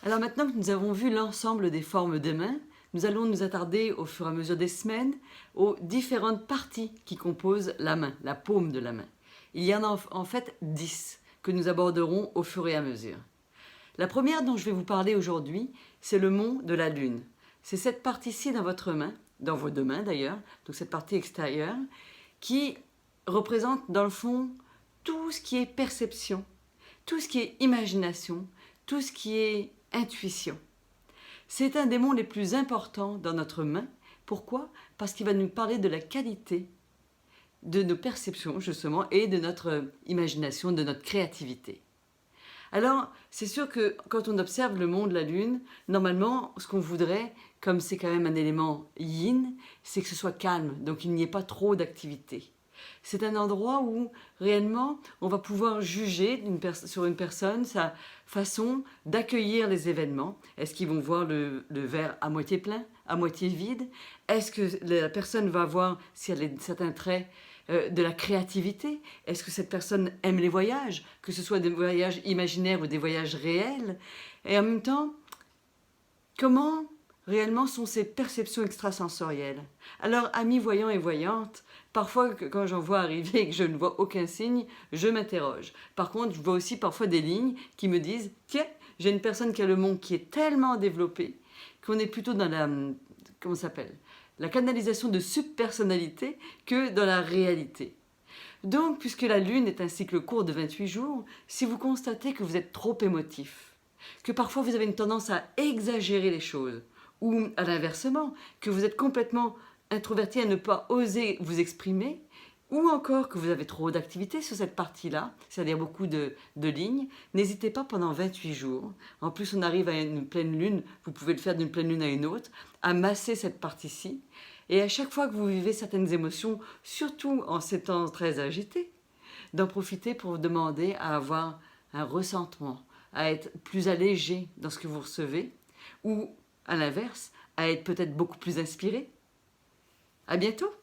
Alors maintenant que nous avons vu l'ensemble des formes des mains, nous allons nous attarder au fur et à mesure des semaines aux différentes parties qui composent la main, la paume de la main. Il y en a en fait 10 que nous aborderons au fur et à mesure. La première dont je vais vous parler aujourd'hui, c'est le mont de la lune. C'est cette partie-ci dans votre main, dans vos deux mains d'ailleurs, donc cette partie extérieure, qui représente dans le fond tout ce qui est perception, tout ce qui est imagination, tout ce qui est intuition. C'est un des mots les plus importants dans notre main. Pourquoi? Parce qu'il va nous parler de la qualité de nos perceptions justement et de notre imagination, de notre créativité. Alors, c'est sûr que quand on observe le monde de la Lune, normalement, ce qu'on voudrait, comme c'est quand même un élément yin, c'est que ce soit calme, donc il n'y ait pas trop d'activité. C'est un endroit où réellement on va pouvoir juger sur une personne sa façon d'accueillir les événements. Est-ce qu'ils vont voir le verre à moitié plein, à moitié vide? Est-ce que la personne va voir si elle a certains traits de la créativité? Est-ce que cette personne aime les voyages, que ce soit des voyages imaginaires ou des voyages réels? Et en même temps, comment réellement sont ces perceptions extrasensorielles? Alors, amis voyants et voyantes, parfois quand j'en vois arriver et que je ne vois aucun signe, je m'interroge. Par contre, je vois aussi parfois des lignes qui me disent « Tiens, j'ai une personne qui a le monde qui est tellement développé qu'on est plutôt dans la... comment ça s'appelle ? La canalisation de subpersonnalité que dans la réalité. » Donc, puisque la Lune est un cycle court de 28 jours, si vous constatez que vous êtes trop émotif, que parfois vous avez une tendance à exagérer les choses, ou à l'inversement, que vous êtes complètement introverti à ne pas oser vous exprimer, ou encore que vous avez trop d'activité sur cette partie-là, c'est-à-dire beaucoup de lignes, n'hésitez pas pendant 28 jours. En plus, on arrive à une pleine lune, vous pouvez le faire d'une pleine lune à une autre, à masser cette partie-ci. Et à chaque fois que vous vivez certaines émotions, surtout en ces temps très agités, d'en profiter pour vous demander à avoir un ressentiment, à être plus allégé dans ce que vous recevez, ou à l'inverse, à être peut-être beaucoup plus inspiré. À bientôt!